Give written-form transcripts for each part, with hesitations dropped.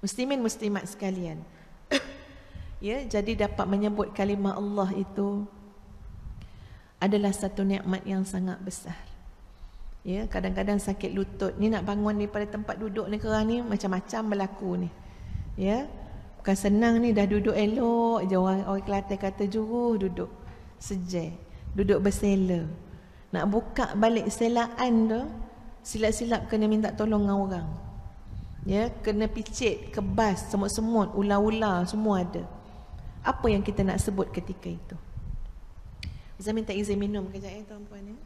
Muslimin muslimat sekalian. Ya, jadi dapat menyebut kalimah Allah itu adalah satu nikmat yang sangat besar. Ya, kadang-kadang sakit lutut ni, nak bangun daripada tempat duduk ni kerana ni macam-macam berlaku ni. Ya, bukan senang ni, dah duduk elok je, orang Kelantan kata juruh duduk sejai, duduk bersela. Nak buka balik selaan tu, silap-silap kena minta tolong dengan orang. Ya, kena picit, kebas, semut-semut, ular-ular semua ada. Apa yang kita nak sebut ketika itu? Saya minta izin minum kejap ya tuan-puan ya.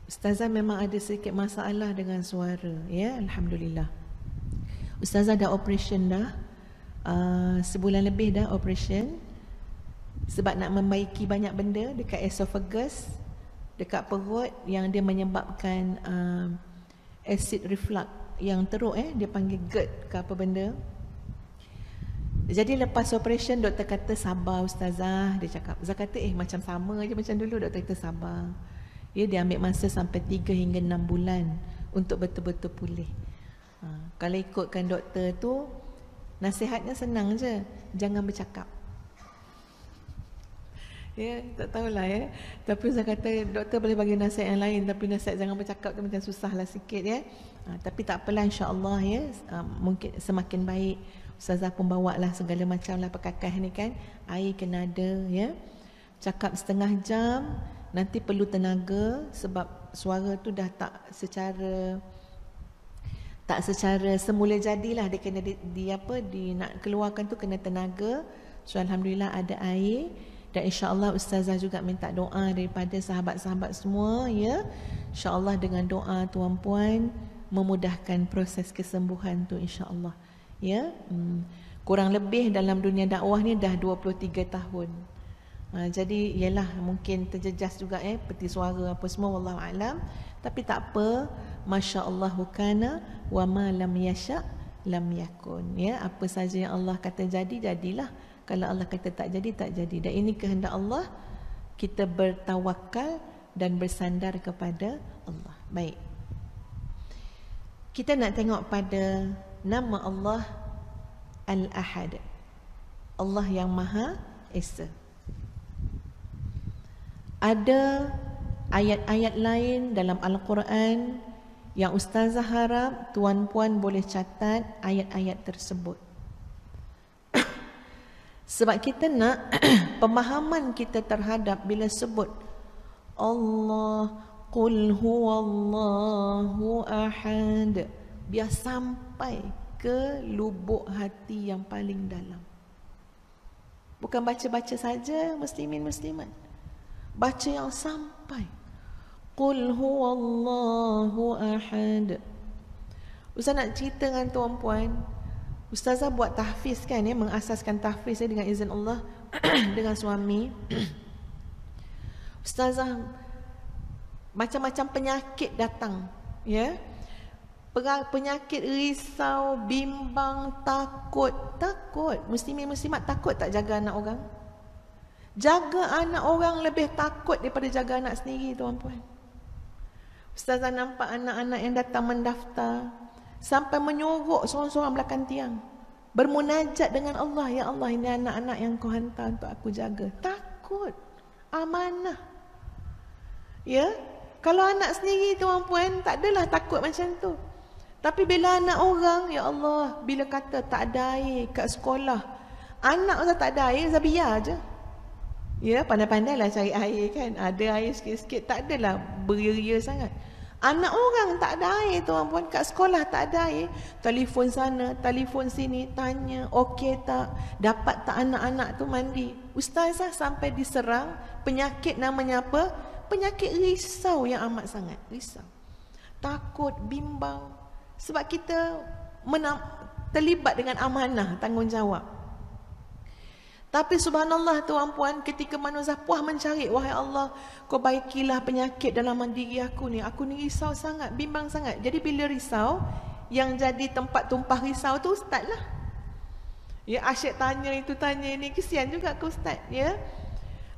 Ustazah memang ada sedikit masalah dengan suara ya, alhamdulillah. Ustazah dah operation dah, sebulan lebih dah operation, sebab nak membaiki banyak benda dekat esophagus, dekat perut, yang dia menyebabkan acid reflux yang teruk, dia panggil GERD ke apa benda. Jadi lepas operation, doktor kata sabar Ustazah. Dia cakap, Ustazah kata macam sama je macam dulu. Doktor kata sabar ya, dia ambil masa sampai 3 hingga 6 bulan untuk betul-betul pulih. Kalau ikutkan doktor tu, nasihatnya senang je, jangan bercakap. Ya, tak tahulah ya. Tapi saya kata doktor boleh bagi nasihat yang lain, tapi nasihat jangan bercakap tu macam susahlah sikit ya. Tapi tak apalah, insya-Allah ya, mungkin semakin baik. Ustazah pun bawa lah segala macam lah perkakas ni kan. Air kena ada ya. Cakap setengah jam, nanti perlu tenaga sebab suara tu dah tak secara semula jadilah, dia kena nak keluarkan tu kena tenaga. So alhamdulillah ada air. Dan insya-Allah Ustazah juga minta doa daripada sahabat-sahabat semua ya. Insya-Allah dengan doa tuan-puan memudahkan proses kesembuhan tu insya-Allah. Ya. Kurang lebih dalam dunia dakwah ni dah 23 tahun. Jadi ialah mungkin terjejas juga peti suara apa semua, wallahu alam. Tapi tak apa, masya-Allahu kana wa ma lam yasha lam yakun. Ya, apa saja yang Allah kata jadi, jadilah. Kalau Allah kata tak jadi, tak jadi. Dan ini kehendak Allah. Kita bertawakal dan bersandar kepada Allah. Baik. Kita nak tengok pada nama Allah Al-Ahad, Allah yang Maha Esa. Ada ayat-ayat lain dalam Al-Quran yang Ustazah harap tuan-puan boleh catat ayat-ayat tersebut. Sebab kita nak pemahaman kita terhadap bila sebut Allah, Qul huwallahu ahad, biar sampai ke lubuk hati yang paling dalam. Bukan baca-baca saja muslimin muslimat, baca yang sampai. Qul huwallahu ahad. Ustaz nak cerita dengan tuan-puan, Ustazah buat tahfiz kan ya, mengasaskan tahfiz dengan izin Allah dengan suami. Ustazah macam-macam penyakit datang ya. Penyakit risau, bimbang, takut. Muslimin muslimat takut tak jaga anak orang? Jaga anak orang lebih takut daripada jaga anak sendiri tuan-puan. Ustazah nampak anak-anak yang datang mendaftar sampai menyorok seorang-seorang belakang tiang, bermunajat dengan Allah, ya Allah, ini anak-anak yang kau hantar untuk aku jaga. Takut, amanah. Ya, kalau anak sendiri tuan-puan tak adalah takut macam tu. Tapi bila anak orang, ya Allah, bila kata tak ada air kat sekolah, anak Ustaz tak ada air, Ustaz biar je. Ya, pandai-pandailah cari air kan. Ada air sikit-sikit, tak adalah beria-ria sangat. Anak orang tak ada air tuan-puan, kat sekolah tak ada air, telefon sana, telefon sini, tanya okey tak, dapat tak anak-anak tu mandi. Ustazah sampai diserang penyakit namanya apa? Penyakit risau yang amat sangat, risau. Takut, bimbang. Sebab kita terlibat dengan amanah, tanggungjawab. Tapi subhanallah tuan-puan, ketika manusia puas mencari, wahai Allah, kau baikilah penyakit dalam diri aku ni risau sangat, bimbang sangat. Jadi bila risau, yang jadi tempat tumpah risau tu ustaz lah. Ya, asyik tanya itu tanya ini, kesian juga ke ustaz, ya.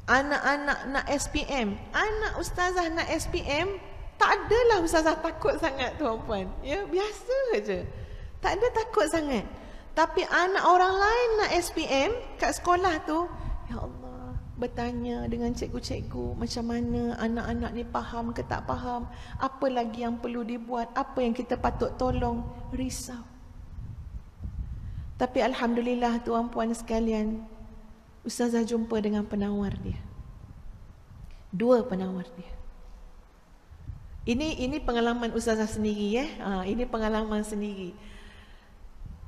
Anak-anak nak SPM, anak ustazah nak SPM, tak adalah ustazah takut sangat tuan-puan. Ya, biasa aja. Tak ada takut sangat. Tapi anak orang lain nak SPM kat sekolah tu, ya Allah, bertanya dengan cikgu-cikgu macam mana anak-anak ni faham ke tak faham, apa lagi yang perlu dibuat, apa yang kita patut tolong, risau. Tapi alhamdulillah tuan-puan sekalian, ustazah jumpa dengan penawar dia. 2 penawar dia. Ini pengalaman ustazah sendiri, ini pengalaman sendiri.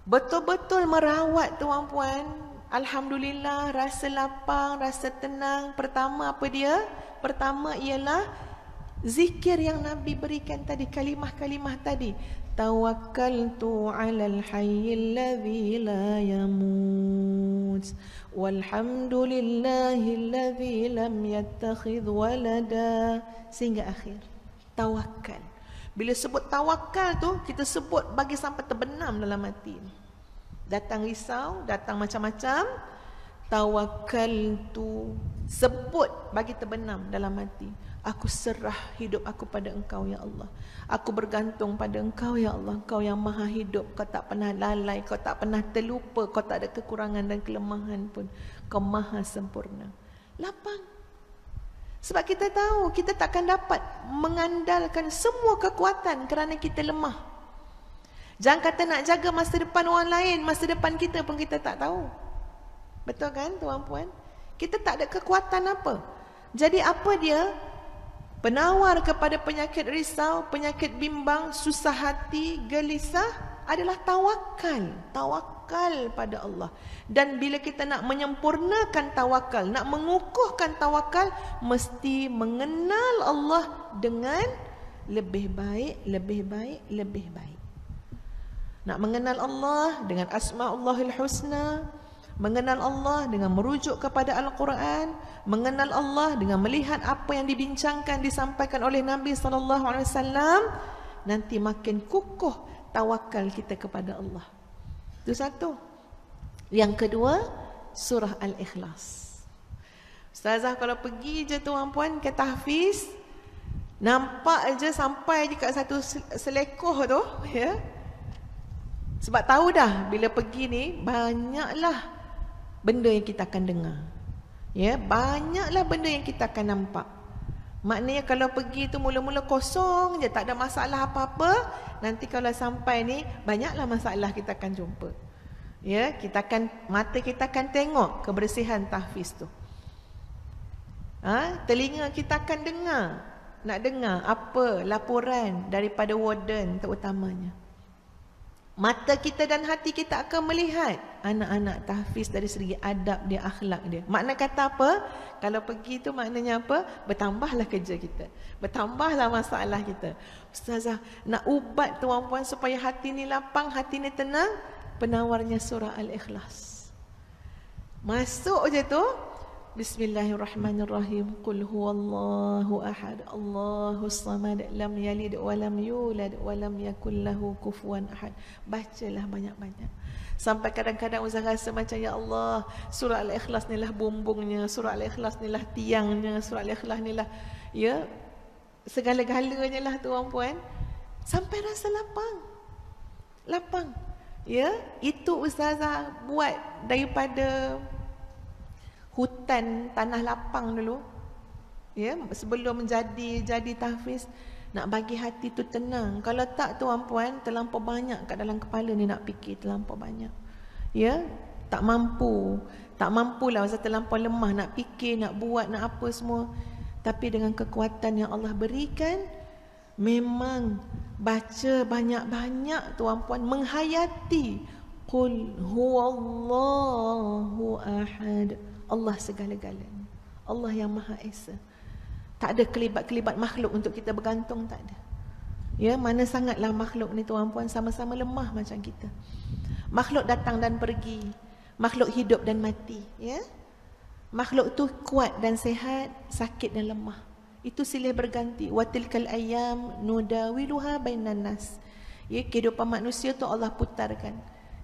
Betul-betul merawat tuan-puan. Alhamdulillah, rasa lapang, rasa tenang. Pertama apa dia? Pertama ialah zikir yang Nabi berikan tadi, kalimah-kalimah tadi. Tawakkaltu 'alal hayyil ladzi la yamut walhamdulillahilladzi lam yattakhidh walada, sehingga akhir. Tawakal. Bila sebut tawakal tu, kita sebut bagi sampai terbenam dalam hati. Datang risau, datang macam-macam, tawakkaltu, sebut bagi terbenam dalam hati. Aku serah hidup aku pada Engkau, ya Allah. Aku bergantung pada Engkau, ya Allah. Engkau yang maha hidup. Kau tak pernah lalai, Kau tak pernah terlupa, Kau tak ada kekurangan dan kelemahan pun. Kau maha sempurna. Lapang. Sebab kita tahu kita takkan dapat mengandalkan semua kekuatan kerana kita lemah. Jangan kata nak jaga masa depan orang lain, masa depan kita pun kita tak tahu. Betul kan tuan-puan? Kita tak ada kekuatan apa. Jadi apa dia? Penawar kepada penyakit risau, penyakit bimbang, susah hati, gelisah adalah tawakal. Tawakal pada Allah. Dan bila kita nak menyempurnakan tawakal, nak mengukuhkan tawakal, mesti mengenal Allah dengan lebih baik, lebih baik, lebih baik. Nak mengenal Allah dengan Asma'ullahil Husna, mengenal Allah dengan merujuk kepada Al-Quran, mengenal Allah dengan melihat apa yang dibincangkan, disampaikan oleh Nabi SAW, nanti makin kukuh tawakal kita kepada Allah. Itu satu. Yang kedua, surah Al-Ikhlas. Ustazah kalau pergi je tuan-puan ke tahfiz, nampak je sampai je kat satu selekoh tu, ya. Sebab tahu dah bila pergi ni banyaklah benda yang kita akan dengar. Ya, banyaklah benda yang kita akan nampak. Maknanya kalau pergi tu mula-mula kosong je, tak ada masalah apa-apa, nanti kalau sampai ni banyaklah masalah kita akan jumpa. Ya, mata kita akan tengok kebersihan tahfiz tu. Telinga kita akan nak dengar apa laporan daripada warden terutamanya. Mata kita dan hati kita akan melihat anak-anak tahfiz dari segi adab dia, akhlak dia. Makna kata apa? Kalau pergi tu maknanya apa? Bertambahlah kerja kita, bertambahlah masalah kita. Ustazah, nak ubat tuan-puan supaya hati ni lapang, hati ni tenang, penawarnya surah Al-Ikhlas. Masuk je tu, Bismillahirrahmanirrahim. Qul huwallahu ahad, Allahus samad, lam yalid wa lam yulad wa lam yakul lahu kufuwan ahad. Bacalah banyak-banyak. Sampai kadang-kadang Ustaz rasa macam, ya Allah, surah Al-Ikhlas ni lah bumbungnya, surah Al-Ikhlas ni lah tiangnya, surah Al-Ikhlas ni lah, ya, segala-galanya lah tuan-puan. Sampai rasa lapang. Ya, itu Ustazah buat daripada hutan tanah lapang dulu, ya, sebelum jadi tahfiz, nak bagi hati tu tenang. Kalau tak tuan-puan, terlampau banyak kat dalam kepala ni nak fikir, terlampau banyak. Ya, tak mampulah, Ustaz terlampau lemah nak fikir, nak buat, nak apa semua. Tapi dengan kekuatan yang Allah berikan, memang baca banyak-banyak tuan-puan, menghayati Qul huwallahu ahad, Allah segala-galanya, Allah yang Maha Esa. Tak ada kelibat-kelibat makhluk untuk kita bergantung, tak ada. Ya, mana sangatlah makhluk ni tuan-puan, sama-sama lemah macam kita. Makhluk datang dan pergi, makhluk hidup dan mati, ya. Makhluk tu kuat dan sehat, sakit dan lemah. Itu silih berganti. Wa tilkal ayyam nudawiluha bainan nas. Ya, kehidupan manusia tu Allah putarkan.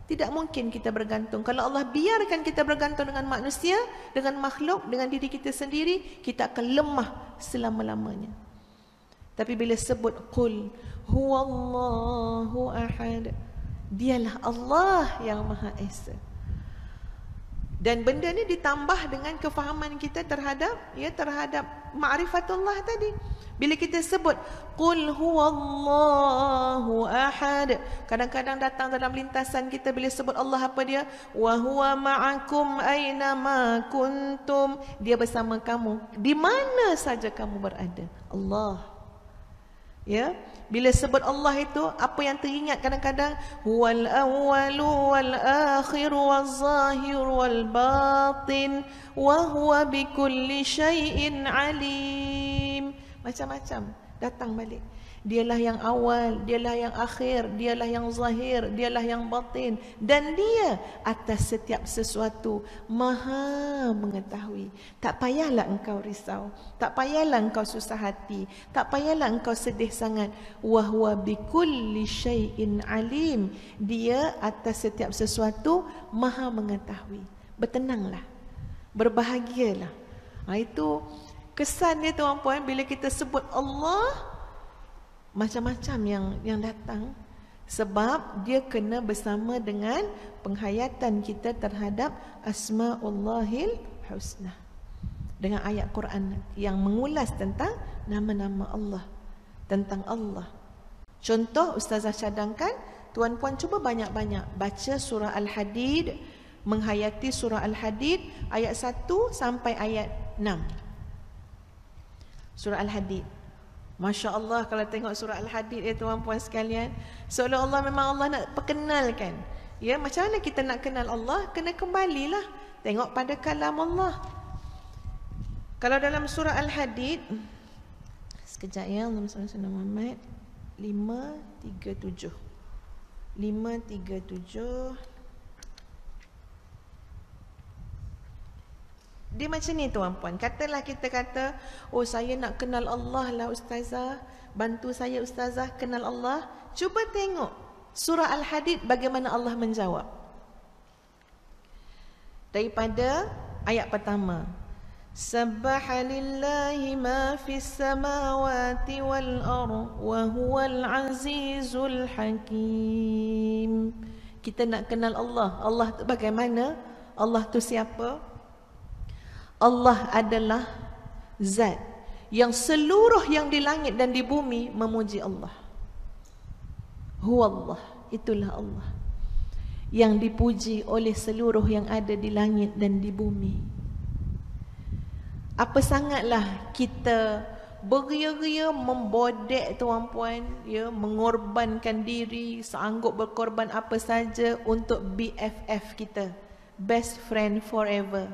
Tidak mungkin kita bergantung. Kalau Allah biarkan kita bergantung dengan manusia, dengan makhluk, dengan diri kita sendiri, kita akan lemah selama-lamanya. Tapi bila sebut qul huwallahu ahad, dialah Allah yang Maha Esa. Dan benda ni ditambah dengan kefahaman kita terhadap ma'rifatullah tadi. Bila kita sebut qul huwallahu ahad, kadang-kadang datang dalam lintasan kita bila sebut Allah, apa dia? Wa huwa ma'akum aina ma kuntum. Dia bersama kamu di mana saja kamu berada. Allah. Ya, bila sebut Allah itu apa yang teringat kadang-kadang? Huwal awwalu wal akhiru waz zahiru wal batin wa huwa bikulli syai'in alim. Macam-macam datang balik. Dialah yang awal, dialah yang akhir, dialah yang zahir, dialah yang batin, dan dia atas setiap sesuatu maha mengetahui. Tak payahlah engkau risau, tak payahlah engkau susah hati, tak payahlah engkau sedih sangat. Wa huwa bikulli syai'in alim. Dia atas setiap sesuatu maha mengetahui. Bertenanglah, berbahagialah. Itu kesan dia tuan-puan, bila kita sebut Allah, macam-macam yang datang, sebab dia kena bersama dengan penghayatan kita terhadap Asma'ullahil Husna, dengan ayat Quran yang mengulas tentang nama-nama Allah, tentang Allah. Contoh Ustazah cadangkan, tuan-puan cuba banyak-banyak baca surah Al-Hadid, menghayati surah Al-Hadid ayat 1 sampai ayat 6. Surah Al-Hadid, Masya Allah, kalau tengok surah Al-Hadid tuan-puan sekalian, seolah-olah memang Allah nak perkenalkan. Ya, macam mana kita nak kenal Allah? Kena kembalilah tengok pada kalam Allah. Kalau dalam surah Al-Hadid, sekejap ya, Allahumma salli ala Muhammad, 537. Dia macam ni tuan-puan. Katalah kita kata, oh saya nak kenal Allah lah Ustazah, bantu saya Ustazah kenal Allah. Cuba tengok surah Al-Hadid bagaimana Allah menjawab. Daripada ayat pertama, Subhanallahi ma fis samawati wal ardh wa huwal azizul hakim. Kita nak kenal Allah. Allah tu bagaimana? Allah tu siapa? Allah adalah zat yang seluruh yang di langit dan di bumi memuji Allah. Huwallah, itulah Allah yang dipuji oleh seluruh yang ada di langit dan di bumi. Apa sangatlah kita beria-ria membodek tuan-puan, ya, mengorbankan diri, sanggup berkorban apa saja untuk BFF kita, best friend forever.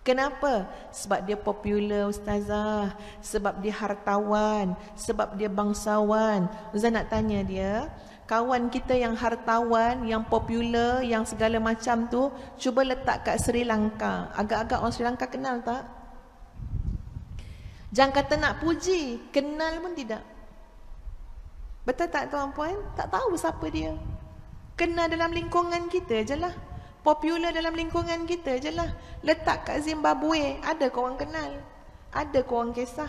Kenapa? Sebab dia popular Ustazah, sebab dia hartawan, sebab dia bangsawan. Ustazah nak tanya dia, kawan kita yang hartawan, yang popular, yang segala macam tu, cuba letak kat Sri Lanka. Agak-agak orang Sri Lanka kenal tak? Jangan kata nak puji, kenal pun tidak. Betul tak tuan-puan? Tak tahu siapa dia. Kenal dalam lingkungan kita je lah, popular dalam lingkungan kita je lah. Letak kat Zimbabwe, ada korang kenal, ada korang kisah.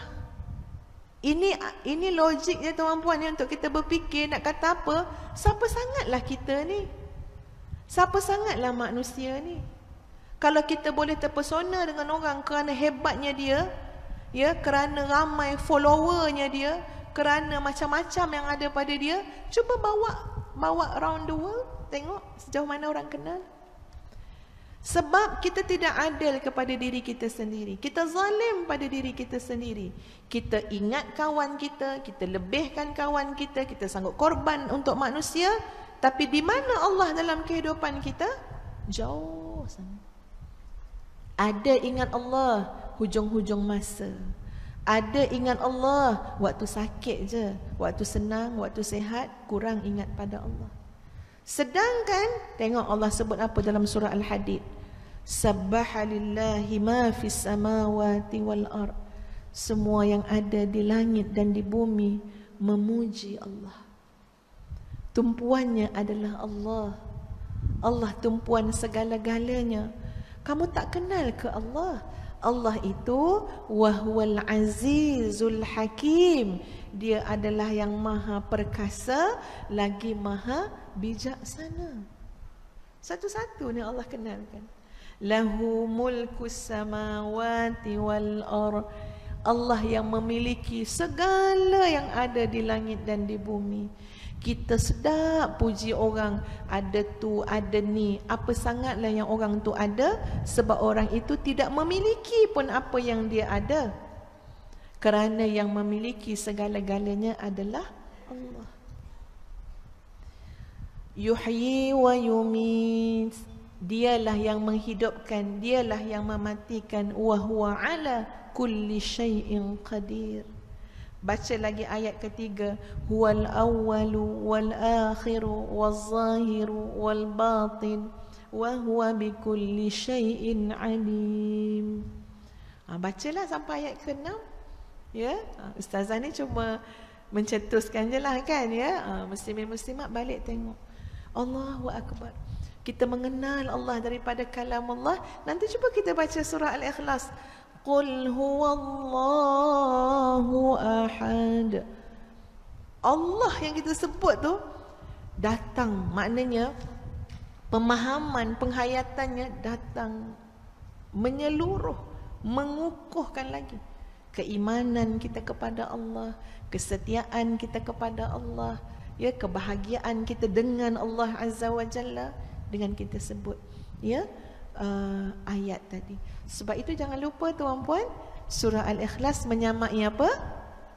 Ini logik je tuan-puan ni, untuk kita berfikir nak kata apa. Siapa sangatlah kita ni? Siapa sangatlah manusia ni? Kalau kita boleh terpesona dengan orang kerana hebatnya dia, ya, kerana ramai followernya dia, kerana macam-macam yang ada pada dia, cuba bawa around the world, tengok sejauh mana orang kenal. Sebab kita tidak adil kepada diri kita sendiri. Kita zalim pada diri kita sendiri. Kita ingat kawan kita, kita lebihkan kawan kita, kita sanggup korban untuk manusia. Tapi di mana Allah dalam kehidupan kita? Jauh sana. Ada ingat Allah hujung-hujung masa. Ada ingat Allah waktu sakit je, waktu senang, waktu sihat, kurang ingat pada Allah. Sedangkan tengok Allah sebut apa dalam surah Al-Hadid. Subhanallahi ma fis samawati wal ard. Semua yang ada di langit dan di bumi memuji Allah. Tumpuannya adalah Allah. Allah tumpuan segala-galanya. Kamu tak kenal ke Allah? Allah itu wahwal azizul hakim. Dia adalah yang maha perkasa lagi maha bijaksana. Satu-satu ni Allah kenalkan. Lahu mulkus samawati wal ardh. Allah yang memiliki segala yang ada di langit dan di bumi. Kita sedap puji orang, ada tu, ada ni. Apa sangatlah yang orang tu ada, sebab orang itu tidak memiliki pun apa yang dia ada. Kerana yang memiliki segala-galanya adalah Allah. Yuhyi wa yumit. Dialah yang menghidupkan, dialah yang mematikan. Wa huwa ala kulli syai'in qadir. Baca lagi ayat ketiga. Huwal awwalu wal akhiru wal zahiru wal batin wa huwa bikulli syai'in alim. Bacalah sampai ayat ke-6. Ya, ustazah ni cuma mencetuskan je lah kan ya. Muslimin-muslimat balik tengok. Allahu Akbar. Kita mengenal Allah daripada kalam Allah. Nanti cuba kita baca surah Al-Ikhlas. Qul huwallahu ahad. Allah yang kita sebut tu datang, maknanya pemahaman, penghayatannya datang menyeluruh, mengukuhkan lagi keimanan kita kepada Allah, kesetiaan kita kepada Allah, ya, kebahagiaan kita dengan Allah Azza wa Jalla dengan kita sebut ya ayat tadi. Sebab itu jangan lupa tuan-puan, surah Al-Ikhlas menyamai apa?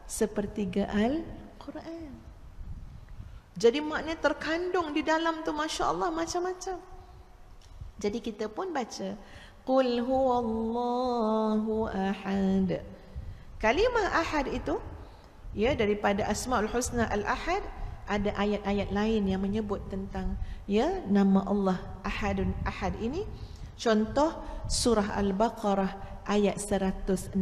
Sepertiga Al-Quran. Jadi maknanya terkandung di dalam tu, Masya Allah, macam-macam. Jadi kita pun baca Qul huwallahu ahad. Kalimah ahad itu ya, daripada Asmaul Husna Al-Ahad, ada ayat-ayat lain yang menyebut tentang ya nama Allah Ahadun Ahad ini. Contoh surah Al-Baqarah ayat 163.